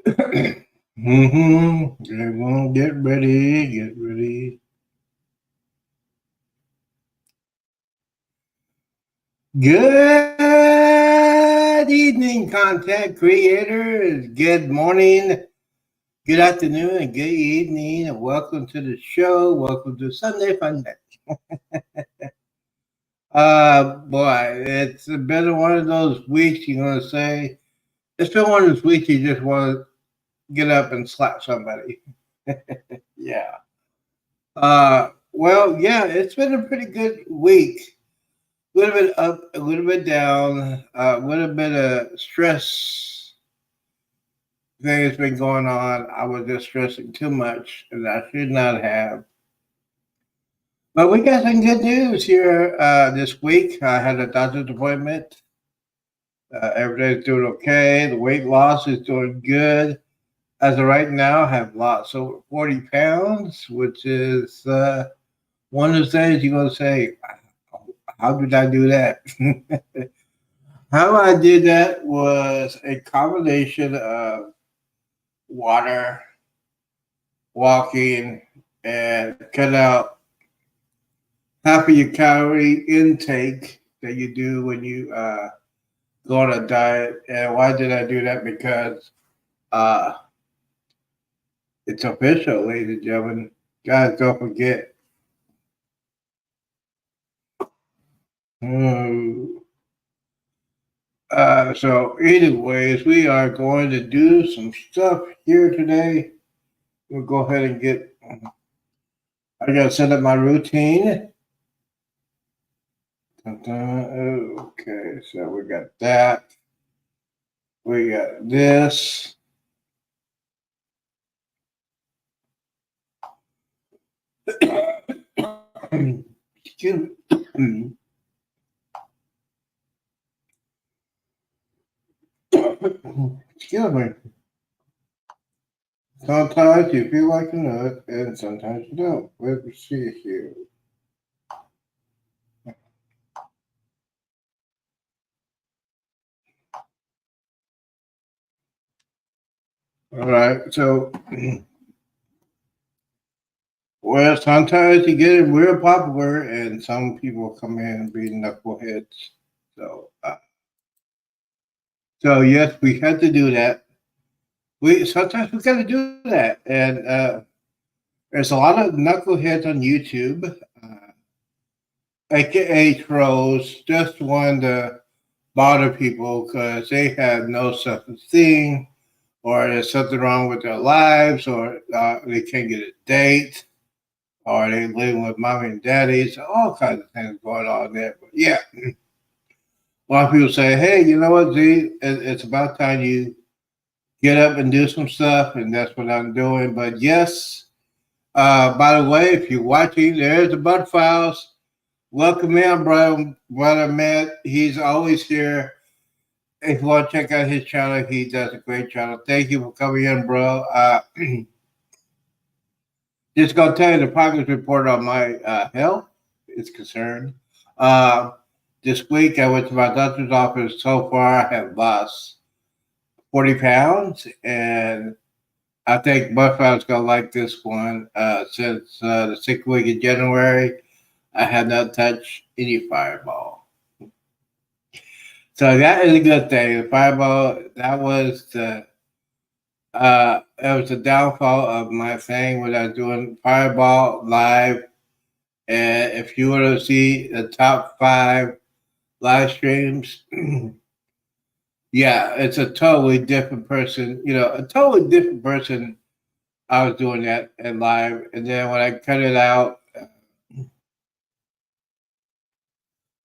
Everyone get ready, get ready. Good evening, content creators. Good morning, good afternoon, and good evening, and welcome to the show. Welcome to Sunday Fun Day. Boy, it's been one of those weeks you're gonna say. It's been one of those weeks you just want to get up and slap somebody. Yeah. Well, yeah, it's been a pretty good week. A little bit up, a little bit down, a little bit of stress thing has been going on. I was just stressing too much, and I should not have. But we got some good news here this week. I had a doctor's appointment. Everything's doing okay. The weight loss is doing good. As of right now, I have lost over 40 pounds, which is one of the things you're going to say, how did I do that? How I did that was a combination of water, walking, and cut out half of your calorie intake that you do when you go on a diet. And why did I do that? Because uh, it's official, ladies and gentlemen. Guys, don't forget. Hmm. So, anyways, we are going to do some stuff here today. We'll go ahead and get. I gotta set up my routine. Okay, so we got that. We got this. Excuse me. Excuse me. Sometimes you feel like a nut, and sometimes you don't. Let me see here. All right, so well, sometimes you get it real popular, and some people come in and be knuckleheads. So, so yes, we had to do that. We sometimes we got to do that, and there's a lot of knuckleheads on YouTube, aka trolls, just want to bother people because they have no self-esteem, or there's something wrong with their lives, or they can't get a date, or they living with mommy and daddy. So all kinds of things going on there. But yeah, a lot of people say, "Hey, you know what, Z? It's about time you get up and do some stuff," and that's what I'm doing. But yes, by the way, if you're watching, there's the Bud Files. Welcome in, brother Matt. He's always here. If you want to check out his channel, he does a great channel. Thank you for coming in, bro. Just gonna tell you the progress report on my health is concerned. Uh, this week I went to my doctor's office. So far, I have lost 40 pounds, and I think Buffalo's gonna like this one. Since the 6th week of January, I have not touched any Fireball. So that is a good thing. The Fireball, that was it was the downfall of my thing when I was doing Fireball live. And if you want to see the top 5 live streams, yeah, it's a totally different person. You know, a totally different person. I was doing that in live, and then when I cut it out,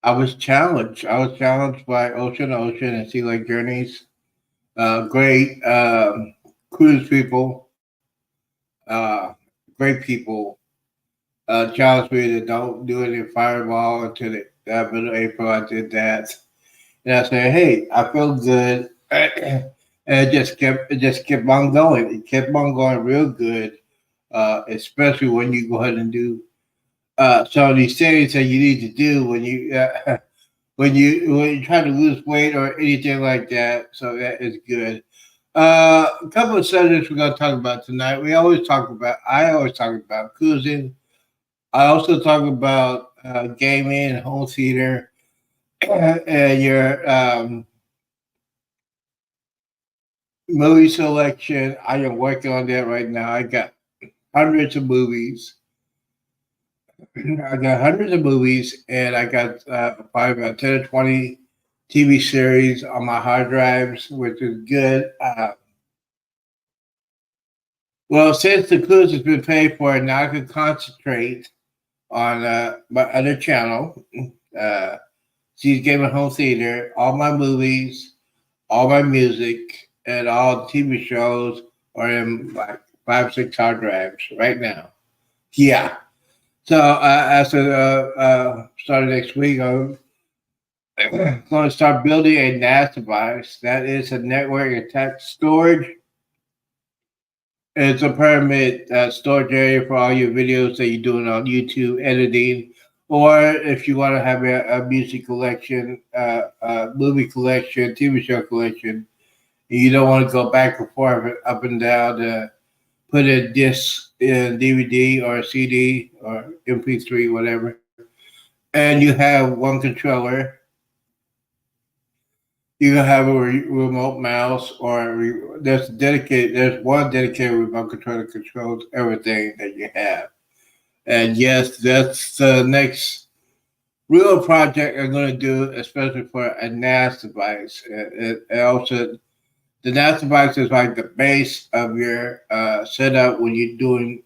I was challenged. I was challenged by Ocean and Sea Lake Journeys. Great cruise people, uh, great people. Challenged me to don't do any fireball until the middle of April. I did that, and I said, "Hey, I feel good," and it just kept on going. It kept on going real good, especially when you go ahead and do some of these things that you need to do when you when you try to lose weight or anything like that. So that is good. A couple of subjects we're gonna talk about tonight. I always talk about cruising. I also talk about gaming, home theater, and your movie selection. I am working on that right now. I got hundreds of movies. I got hundreds of movies, and I got probably about 10 or 20 TV series on my hard drives, which is good. Well, since the cruise has been paid for, now I can concentrate on my other channel, uh, C's Game and Home Theater, all my movies, all my music, and all TV shows are in like 5, 6 hard drives right now. Yeah. So as of starting next week, I'm going to start building a NAS device that is a network attached storage. It's a permanent storage area for all your videos that you're doing on YouTube editing, or if you want to have a music collection, movie collection, TV show collection, and you don't want to go back and forth, up and down to put a disc in DVD or CD or MP3, whatever, and you have one controller. You can have a remote mouse, or there's one dedicated remote controller that controls everything that you have. And yes, that's the next real project I'm going to do, especially for a NAS device. And also, the NAS device is like the base of your setup when you're doing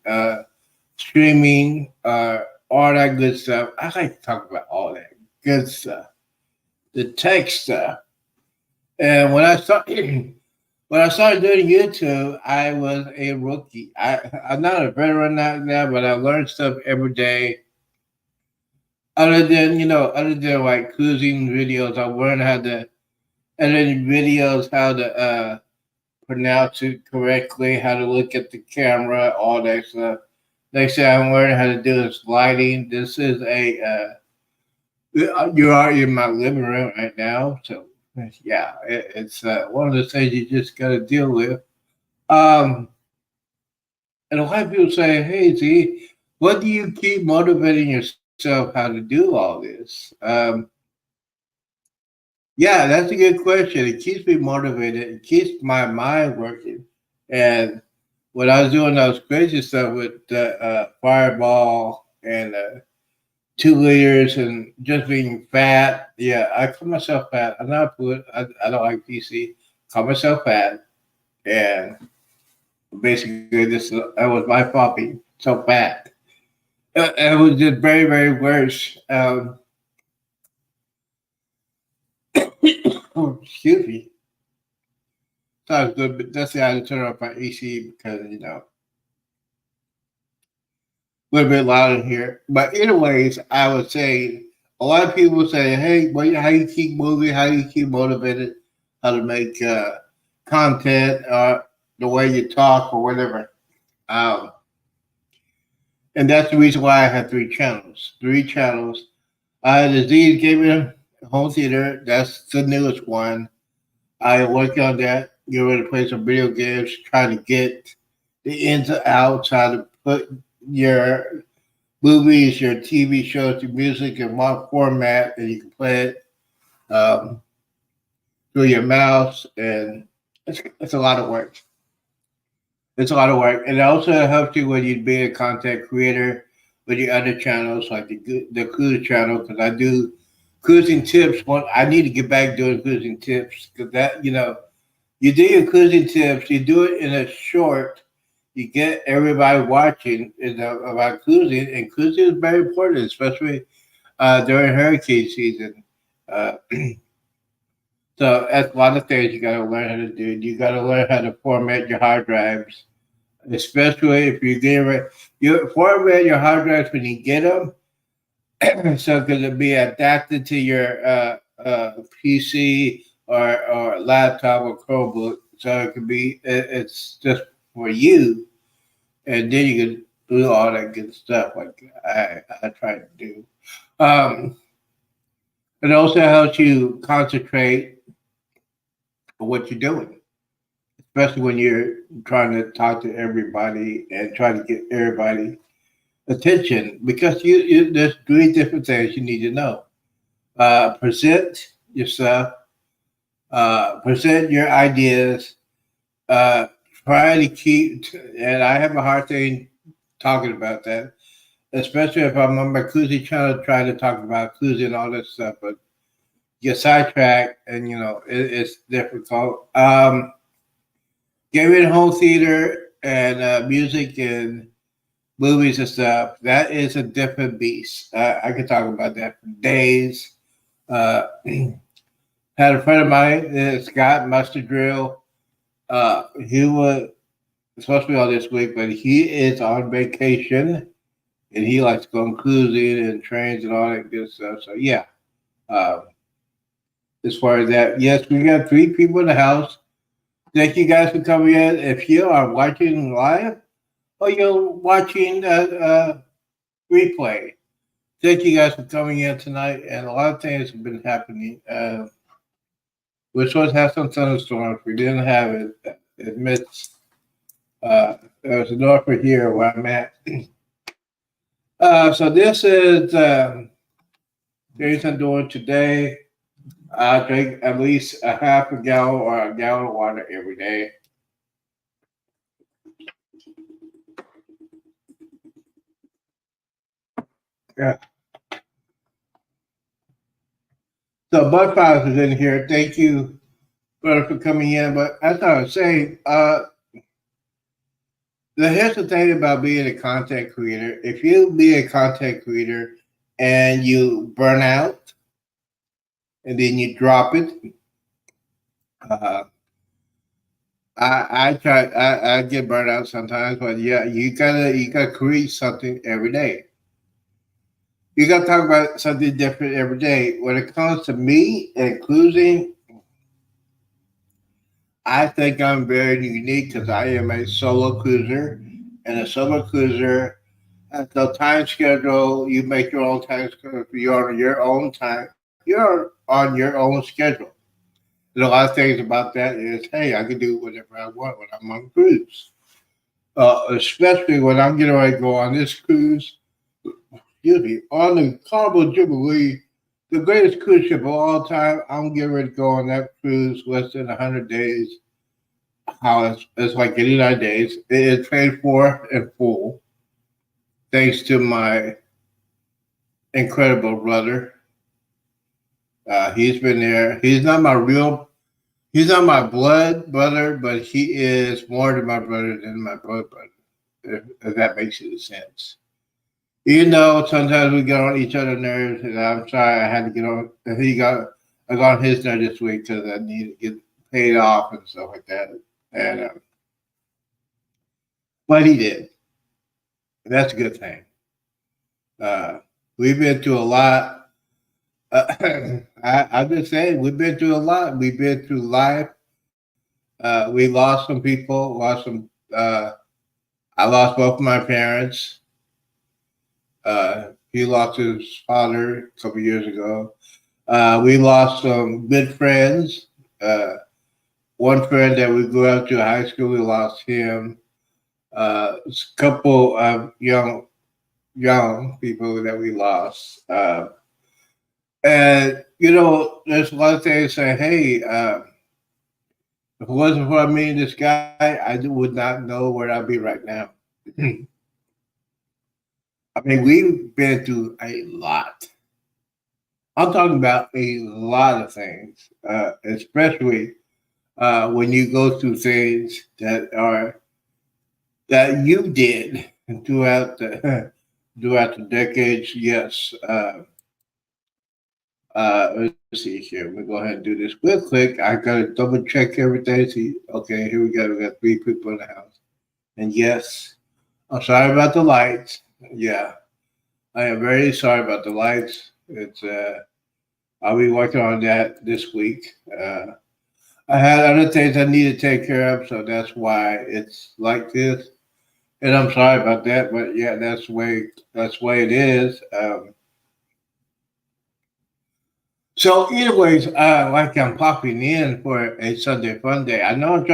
streaming, all that good stuff. I like to talk about all that good stuff, the tech stuff. And when I started doing YouTube, I was a rookie. I'm not a veteran now, but I learned stuff every day. Other than like cruising videos, I learned how to edit videos, how to pronounce it correctly, how to look at the camera, all that stuff. Next thing I'm learning how to do is lighting. This is you are in my living room right now, so yeah, it's one of the things you just got to deal with. Um, and a lot of people say, "Hey, Z, what do you keep motivating yourself how to do all this?" Yeah, that's a good question. It keeps me motivated. It keeps my mind working. And when I was doing those crazy stuff with the Fireball and 2 liters and just being fat, yeah, I call myself fat. I'm not food. I don't like PC. Call myself fat, and basically that was my fault being so fat. It was just very, very worse. Oh, excuse me. Sounds good, but that's the I had to turn off my AC because a little bit loud in here. But anyways, I would say a lot of people say, "Hey, how you keep moving? How you keep motivated? How to make content, the way you talk, or whatever." Um, and that's the reason why I have 3 channels. 3 channels. The Z's Gaming Home Theater. That's the newest one. I work on that. Get ready to play some video games. Trying to get the ins and outs. How to put your movies, your TV shows, your music in one format, and you can play it um, through your mouse. And it's a lot of work. It's a lot of work. And it also helps you when you be a content creator with your other channels, like the cruise channel, because I do cruising tips. I need to get back doing cruising tips because you do your cruising tips, you do it in a short, you get everybody watching about cruising, and cruising is very important, especially during hurricane season. Uh, so that's a lot of things you got to learn how to do. You got to learn how to format your hard drives, especially if you're getting ready. You format your hard drives when you get them, so because it'll be adapted to your PC or laptop or Chromebook, so it could be. It's just for you, and then you can do all that good stuff like I try to do. Um, it also helps you concentrate on what you're doing, especially when you're trying to talk to everybody and try to get everybody attention, because there's three different things you need to know. Present yourself, present your ideas, uh, try to keep, and I have a hard time talking about that, especially if I'm on my Clusie channel trying to talk about Clusie and all that stuff, but get sidetracked and it's difficult. Getting home theater and music and movies and stuff, that is a different beast. I could talk about that for days. Uh, had a friend of mine, Scott Mustard Drill. He was supposed to be on this week, but he is on vacation and he likes to go on cruising and trains and all that good stuff. So yeah, uh, as far as that, yes, we got three people in the house. Thank you guys for coming in. If you are watching live or you're watching replay, thank you guys for coming in tonight. And a lot of things have been happening. We're supposed to have some thunderstorms. We didn't have it. Admits there's a north of here where I'm at. So this is things I'm doing today. I drink at least a half a gallon or a gallon of water every day. Yeah. So Bud Files is in here. Thank you, brother, for coming in. But as I was saying, here's the thing about being a content creator. If you be a content creator and you burn out and then you drop it, uh, I get burned out sometimes, but yeah, you gotta create something every day. You gotta talk about something different every day. When it comes to me and cruising, I think I'm very unique because I am a solo cruiser, and a solo cruiser has no time schedule. You make your own time schedule. You're on your own time. You're on your own schedule. And a lot of things about that is, hey, I can do whatever I want when I'm on cruise. Especially when I'm getting ready to go on this cruise. Excuse me, on the Carnival Jubilee, the greatest cruise ship of all time. I'm getting ready to go on that cruise less than 100 days. How it's like 89 days. It is paid for in full, thanks to my incredible brother. He's been there. He's not my blood brother, but he is more than my brother than my blood brother, if that makes any sense. Even though sometimes we get on each other's nerves, and I'm sorry I had to get on. I got on his nerve this week because I needed to get paid off and stuff like that. And but he did. That's a good thing. We've been through a lot. I'm just saying, we've been through a lot. We've been through life. We lost some people. Lost some. I lost both of my parents. He lost his father a couple years ago. We lost some good friends. One friend that we grew up to high school, we lost him. A couple of young people that we lost. And there's a lot of things saying, hey, if it wasn't for me and this guy, I would not know where I'd be right now. I mean, we've been through a lot. I'm talking about a lot of things, especially when you go through things that you did throughout the throughout the decades. Yes. Let's see here. We'll go ahead and do this real quick. I gotta double check everything. See, okay, here we go. We got three people in the house, and yes, I'm sorry about the lights. Yeah, I am very sorry about the lights. It's I'll be working on that this week. I had other things I need to take care of, so that's why it's like this. And I'm sorry about that, but yeah, that's the way it is. So, anyways, like I'm popping in for a Sunday fun day. I know I'm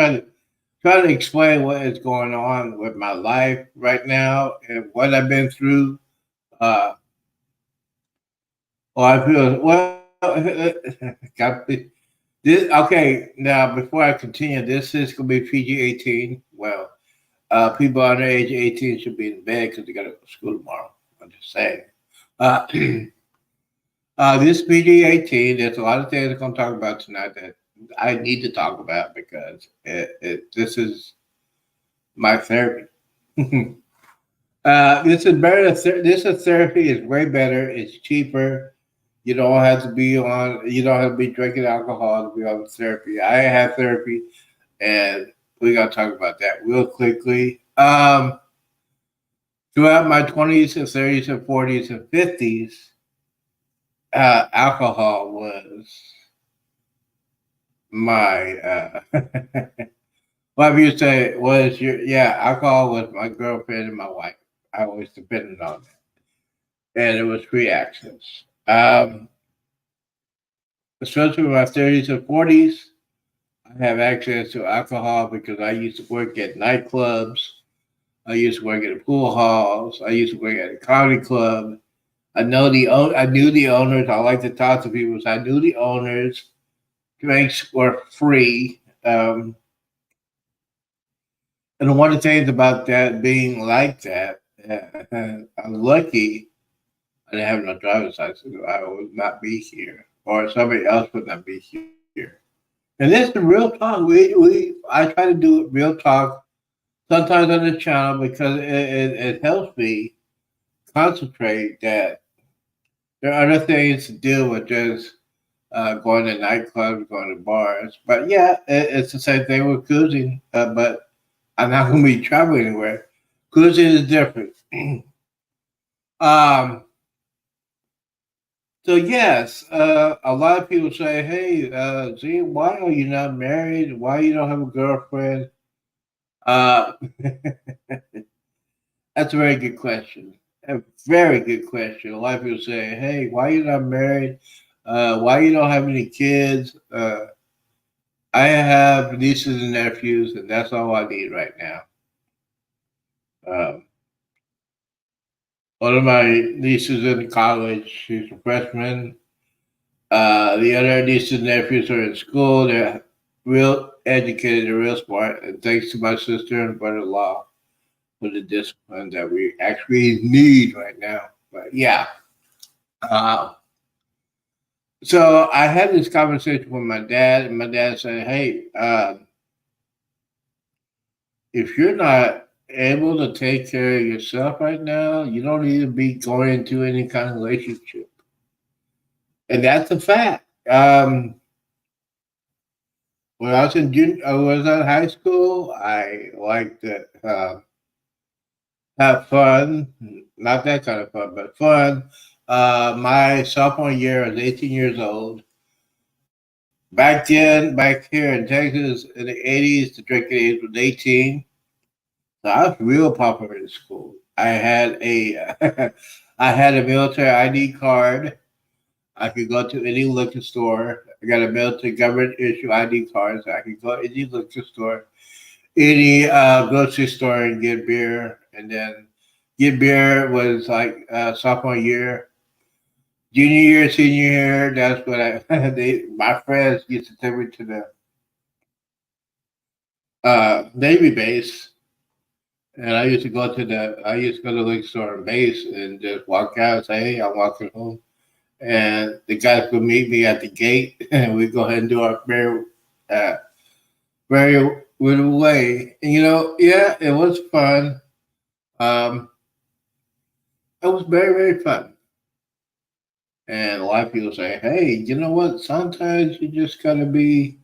trying to explain what is going on with my life right now and what I've been through. Uh, well, I feel well. Okay, now before I continue, this is going to be PG 18. Well, people under age 18 should be in bed because they got to go to school tomorrow. I'm just saying. Uh, this PG 18, there's a lot of things I'm going to talk about tonight that I need to talk about because this is my therapy. This is better. This is therapy is way better. It's cheaper. You don't have to be on. You don't have to be drinking alcohol to be on therapy. I have therapy, and we got to talk about that real quickly. Throughout my 20s and 30s and 40s and 50s, alcohol was my. What you say was your alcohol was my girlfriend and my wife. I always depended on that, and it was free access. Especially in my 30s and 40s, I have access to alcohol because I used to work at nightclubs. I used to work at the pool halls. I used to work at a comedy club. I knew the owners. I like to talk to people. So I knew the owners. Drinks were free. And one of the things about that being like that, I'm lucky I didn't have no driver's license. I would not be here, or somebody else would not be here. And this is real talk. I try to do it real talk sometimes on the channel because it helps me concentrate that there are other things to do with just going to nightclubs, going to bars. But yeah, it's the same thing with cruising. But I'm not going to be traveling anywhere. Cruising is different. um, so yes, a lot of people say, "Hey, Z, why are you not married? Why you don't have a girlfriend?" Uh, that's a very good question. A very good question. A lot of people say, "Hey, why you not married? Why you don't have any kids?" I have nieces and nephews, and that's all I need right now. Um, One of my nieces in college, she's a freshman. The other nieces and nephews are in school. They're real educated, they're real smart, and thanks to my sister and brother-in-law for the discipline that we actually need right now. But yeah, uh, so I had this conversation with my dad, and my dad said, "Hey, if you're not able to take care of yourself right now, you don't need to be going into any kind of relationship." And that's a fact. When I was in high school. I liked to have fun, not that kind of fun, but fun. My sophomore year, I was 18 years old. Back then, back here in Texas in the 80s, the drinking age was 18. So I was real popular in school. I had a I had a military ID card. I could go to any liquor store. I got a military government issue ID card, so I could go to any liquor store, any grocery store, and get beer. And then get beer was like sophomore year, junior year, senior year. That's what my friends used to take me to the Navy base. And I used to go to the liquor store and base and just walk out and say, "Hey, I'm walking home." And the guys would meet me at the gate, and we go ahead and do our uh, very weird way. And yeah, it was fun. Um, it was very very fun. And a lot of people say, "Hey, you know what? Sometimes you just gotta be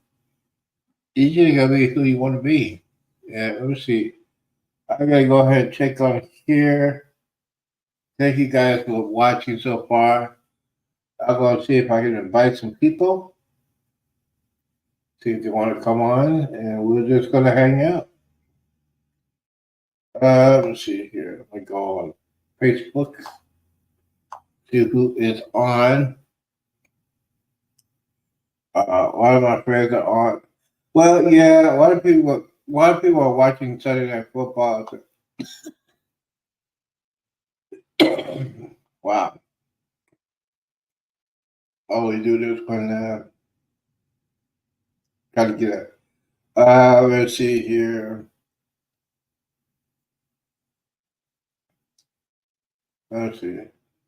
who you want to be." Yeah, let me see. I gotta go ahead and check on here. Thank you guys for watching so far. I'm gonna see if I can invite some people. See if they want to come on, and we're just gonna hang out. Let's see here. I go on Facebook, see who is on. A lot of my friends are on. Well, yeah, a lot of people. lot of people are watching Sunday Night Football. Wow. Oh, we do this one. Gotta get it. Let's see here. Let's see.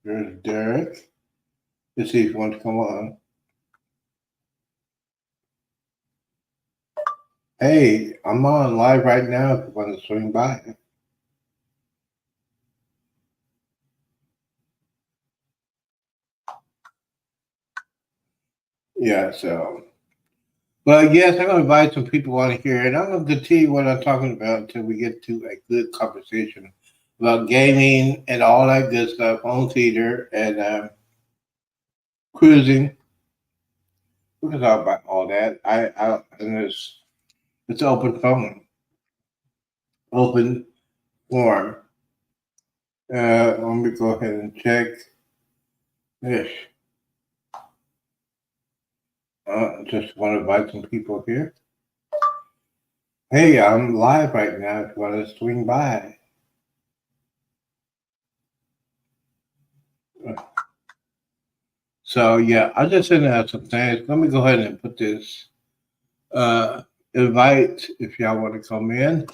There's Derek. Let's see if he wants to come on. Hey, I'm on live right now if you want to swing by. Yeah, so. But yes, I'm going to invite some people on here, and I'm going to continue what I'm talking about until we get to a good conversation about gaming and all that good stuff, home theater and cruising. We can talk about all that. And it's open phone, open forum. Let me go ahead and check this. Just want to invite some people here. Hey, I'm live right now. If you want to swing by. So yeah, I just sent out some things. Let me go ahead and put this invite if y'all want to come in.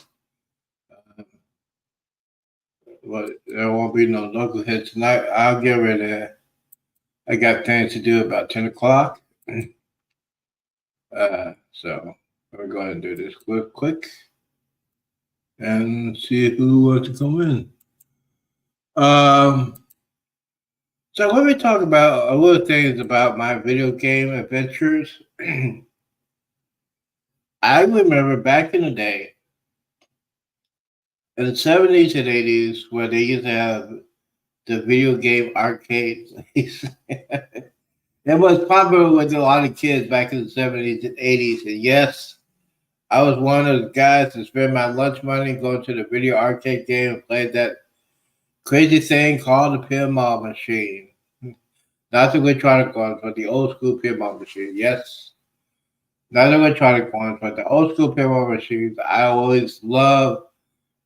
But there won't be no knucklehead tonight. I'll get ready. I got things to do about 10 o'clock. So we're going to do this quick and see who wants to come in. So let me talk about a little things about my video game adventures. I remember back in the day, in the 70s and 80s, where they used to have the video game arcades. It was popular with a lot of kids back in the 70s and 80s. And yes, I was one of the guys to spend my lunch money going to the video arcade game and play that crazy thing called the pinball machine. Not the electronic ones, but the old school pinball machine. Yes, not the electronic ones, but the old school pinball machines. I always love.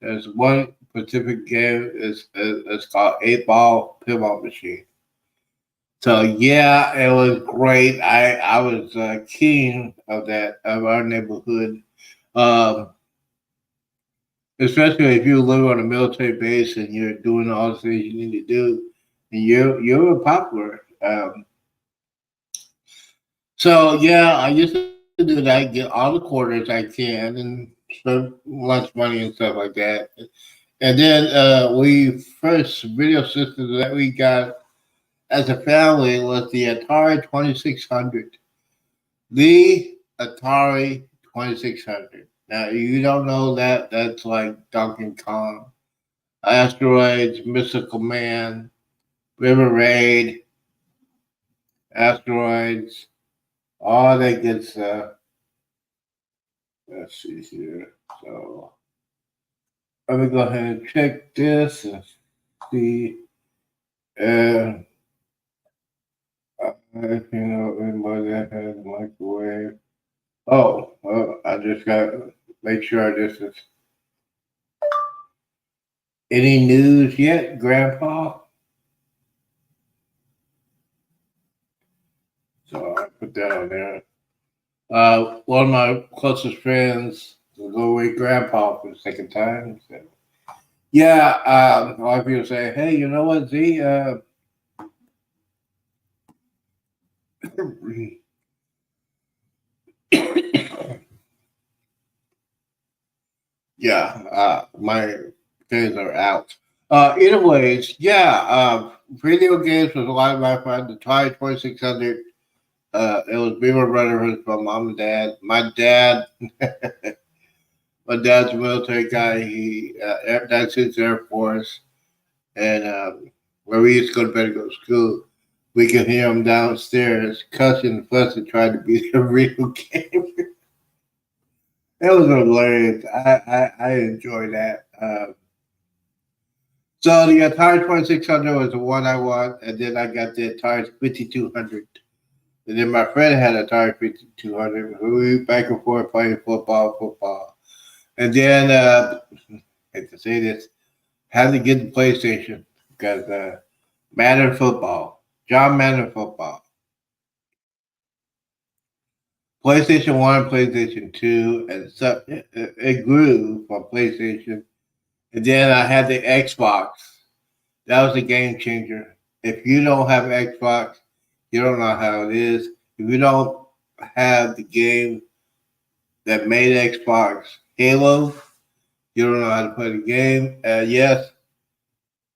There's one specific game. It's called 8 Ball Pinball Machine. So yeah, it was great. I was king of that of our neighborhood. Um, Especially if you live on a military base and you're doing all the things you need to do, and you're popular. So yeah, I used to do that, get all the quarters I can, and spend lunch money and stuff like that. And then we first video system that we got as a family was the Atari 2600. The Atari 2600. Now you don't know that that's like Donkey Kong, Asteroids, Mystical Man, River Raid, Asteroids, all that good stuff. Let's see here. So let me go ahead and check this and see if you know anybody that has a microwave. Oh, well, I just got to make sure this is any news yet, Grandpa? So I put that on there. One of my closest friends will go with Grandpa for the second time. So, yeah, a lot of people say, hey, you know what, Z? Yeah, my days are out. Anyways, yeah, video games was a lot of my fun. The Atari 2600. It was Beamer Brotherhood from mom and dad. My dad's a military guy. That's his Air Force, and where we used to go to bed and go to school, we could hear him downstairs cussing and fussing, trying to beat a real game. It was hilarious. I enjoy that. So the Atari 2600 was the one I want, and then I got the Atari 5200. And then my friend had Atari 5200. We were back and forth playing football. And then, I hate to say this, had to get the PlayStation because Madden football, John Madden football, PlayStation One, PlayStation Two, and so it grew from PlayStation. And then I had the Xbox. That was a game changer. If you don't have Xbox, you don't know how it is. If you don't have the game that made Xbox, Halo, you don't know how to play the game. Yes,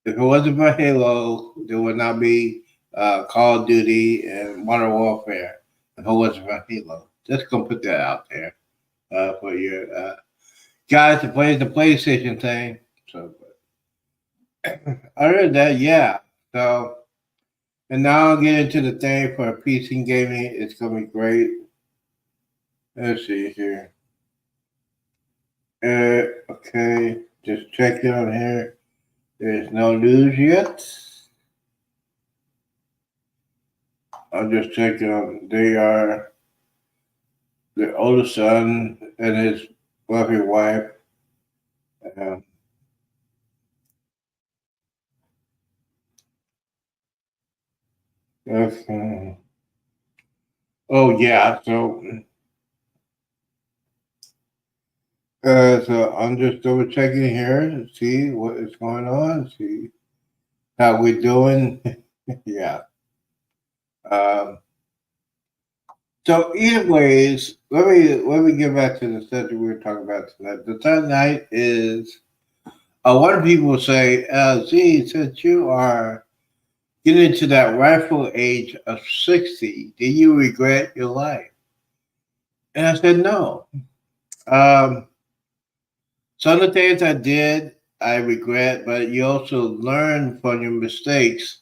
if it wasn't for Halo, there would not be Call of Duty and Modern Warfare. If it wasn't for Halo, just gonna put that out there for your guys to play the PlayStation thing. So, other than that, yeah. So, and now I'll get into the thing for PC gaming. It's gonna be great. Let's see here. Okay, just checking on here. There's no news yet. I'm just checking on. They are the oldest son and his lovely wife. Um, oh yeah, so I'm just double checking here to see what is going on, see how we're doing. Yeah. Um, so, anyways, let me get back to the subject we were talking about tonight. The third night is a lot of people say, Z, since you are getting to that rightful age of 60, do you regret your life? And I said, no. Um, some of the things I did, I regret, but you also learn from your mistakes.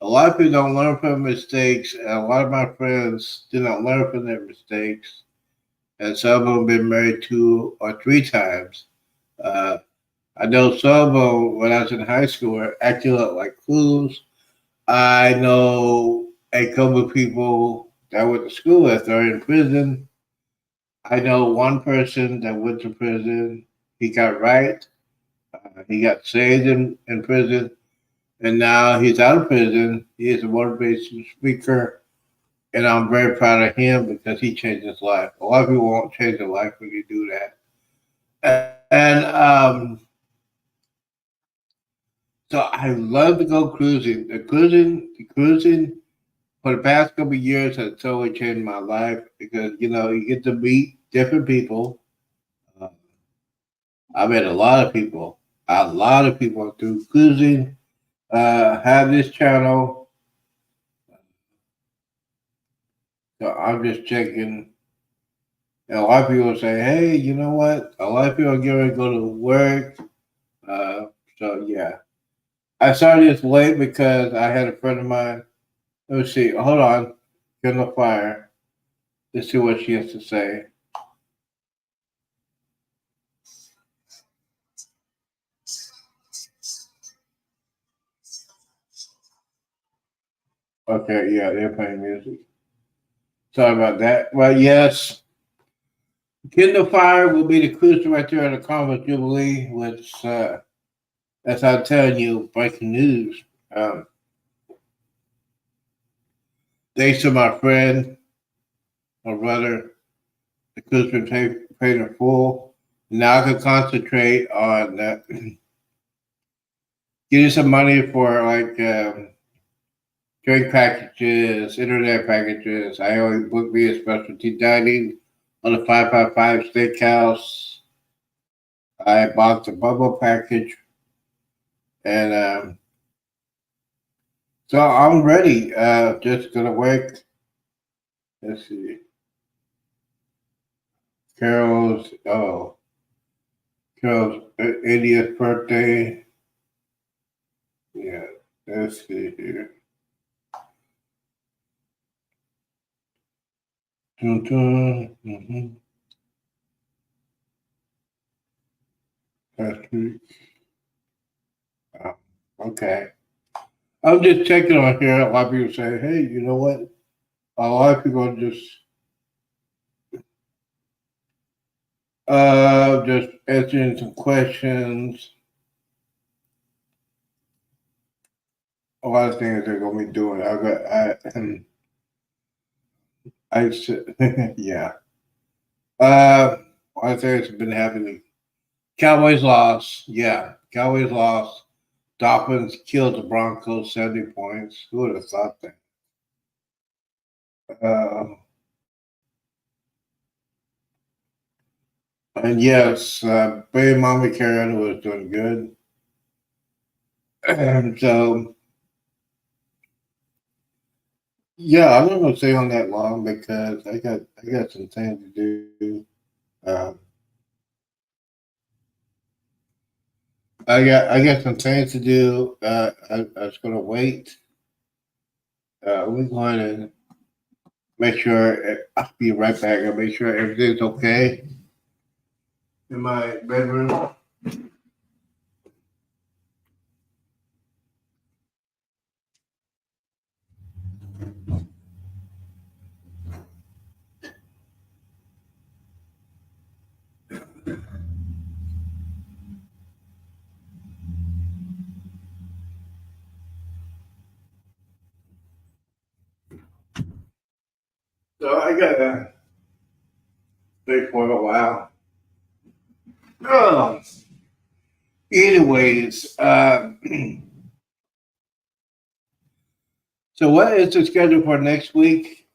A lot of people don't learn from mistakes, and a lot of my friends did not learn from their mistakes. And some of them have been married 2 or 3 times. Uh, I know some of them, when I was in high school, were acting up like fools. I know a couple of people that I went to school with are in prison. I know one person that went to prison. He got right. He got saved in prison, and now he's out of prison. He is a motivational speaker, and I'm very proud of him because he changed his life. A lot of people won't change their life when you do that. And so I love to go cruising. The cruising for the past couple of years has totally changed my life because you get to meet different people. Uh, I met a lot of people through cruising. Have this channel, so I'm just checking. And a lot of people say, "Hey, you know what? A lot of people are getting ready to go to work." Uh, so yeah, I started this late because I had a friend of mine. Let me see. Hold on, get on the fire. Let's see what she has to say. Okay, yeah, they're playing music. Sorry about that. Well, yes, Kindle Fire will be the cruiser right there at the Commerce Jubilee, which, as I'm telling you, breaking news. Um, Thanks to my friend, my brother, the cruise been paid in full. Now I can concentrate on getting some money for like drink packages, internet packages. I always book me a specialty dining on the 555 Steakhouse. I bought the bubble package, and so I'm ready. Just gonna wait. Let's see. Carol's 80th birthday. Yeah, let's see here. Dun, dun, last week. Oh, okay. I'm just checking on here. A lot of people say, hey, you know what? A lot of people just Just answering some questions. A lot of things they're gonna be doing. Yeah. A lot of things have been happening. Cowboys lost. Yeah, Cowboys lost. Dolphins killed the Broncos 70 points. Who would have thought that? Uh, and yes, Baby Mama Karen was doing good. So yeah, I'm not gonna stay on that long because I got some things to do. Um, I got some things to do. I was gonna wait. We're going to make sure I'll be right back. I'll make sure everything's okay in my bedroom. So I got to stay for a while. Oh, anyways, so what is the schedule for next week?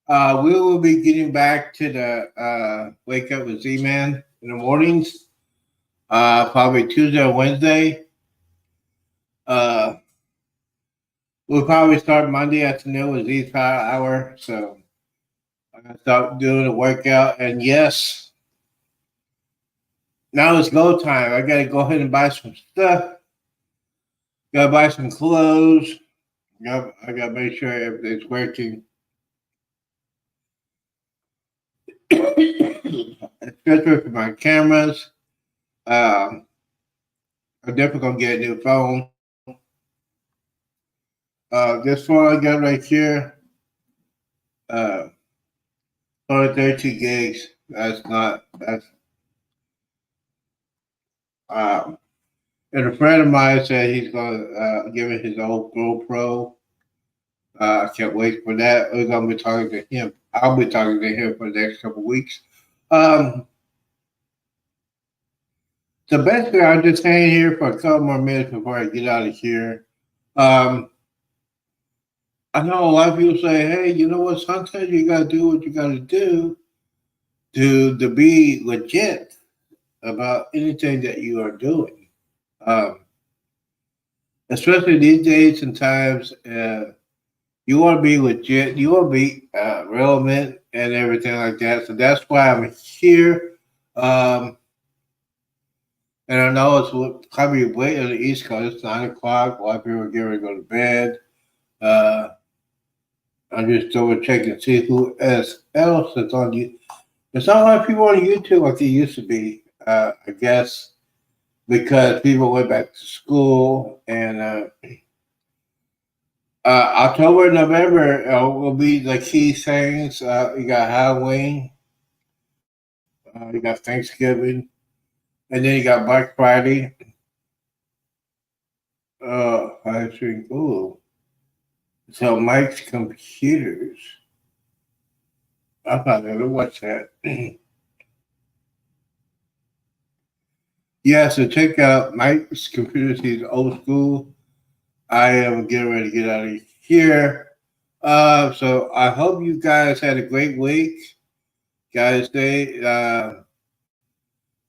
We will be getting back to the wake up with Z Man in the mornings. Probably Tuesday or Wednesday. Uh, we'll probably start Monday afternoon with Z's Power Hour. So I'm gonna start doing a workout. And yes, now it's go time. I gotta go ahead and buy some stuff. Gotta buy some clothes. I gotta make sure everything's working. Especially for my cameras. Um, I'm definitely gonna get a new phone. This phone I got right here, uh, only 32 gigs. That's um, and a friend of mine said he's gonna give me his old GoPro. I can't wait for that. We're gonna be talking to him. I'll be talking to him for the next couple of weeks. Um, so basically, I'll just hang here for a couple more minutes before I get out of here. Um, I know a lot of people say, "Hey, you know what? Sometimes you gotta do what you gotta do to be legit about anything that you are doing." Um, Especially these days and times, you want to be legit, you want to be relevant and everything like that. So that's why I'm here. Um, and I know it's probably late on the East Coast. It's 9 o'clock. A lot of people are getting ready to go to bed. Uh, I'm just double checking to see who else is on you. There's not a lot of people on YouTube like there used to be. I guess because people went back to school and October, November will be the key things. You got Halloween, you got Thanksgiving, and then you got Black Friday. I think, ooh. So Mike's Computers. I'm not gonna watch that. Yeah, so check out Mike's Computers. He's old school. I am getting ready to get out of here. So I hope you guys had a great week. Guys, stay.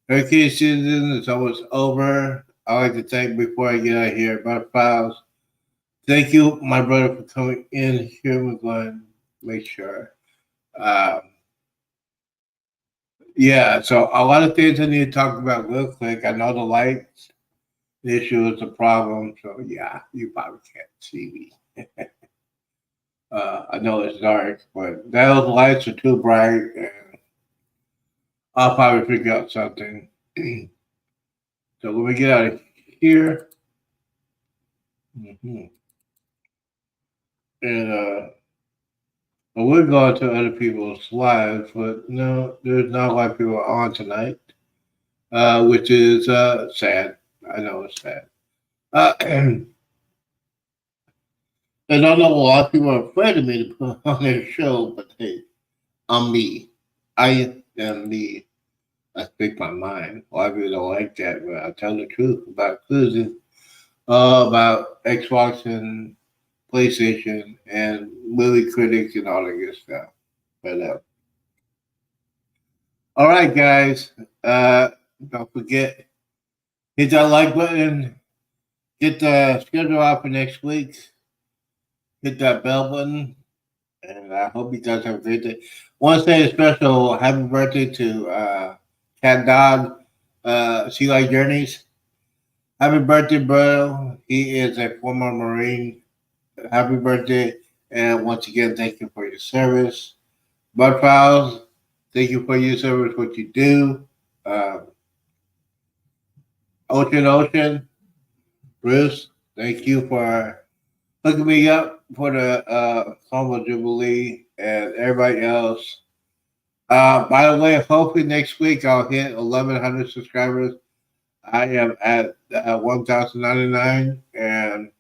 Hurricane season is almost over. I like to thank before I get out of here, my pals. Thank you, my brother, for coming in here. We're going to make sure. Um, yeah, so a lot of things I need to talk about real quick. I know the lights issue is a problem, so yeah, you probably can't see me. I know it's dark, but those lights are too bright, and I'll probably figure out something. So let me get out of here. Mhm. And But we're going to other people's lives, but no, there's not a lot of people on tonight, which is sad. I know it's sad. And I know a lot of people are afraid of me to put on their show, but hey, I'm me. I am me. I speak my mind. A lot of people don't like that, but I tell the truth about cruising, about Xbox and PlayStation and movie critics and all that good stuff. But all right, guys, don't forget hit that like button, get the schedule out for next week, hit that bell button, and I hope you guys have a great day. Want to say a special happy birthday to Cat Dog, Sea Life Journeys. Happy birthday, bro. He is a former Marine. Happy birthday. And once again, thank you for your service. Bud Files, thank you for your service, what you do. Uh, Ocean, Bruce, thank you for hooking me up for the Summer Jubilee and everybody else. By the way, hopefully next week I'll hit 1,100 subscribers. I am at 1,099, and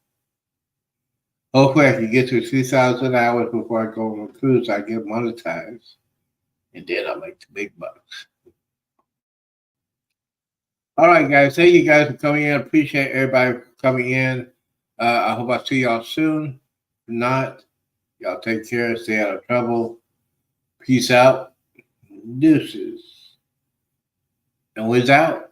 hopefully I can get to 2,000 hours before I go on a cruise. I get monetized, and then I'll make the big bucks. All right, guys. Thank you guys for coming in. Appreciate everybody coming in. I hope I see y'all soon. If not, y'all take care. Stay out of trouble. Peace out. Deuces. And whiz out.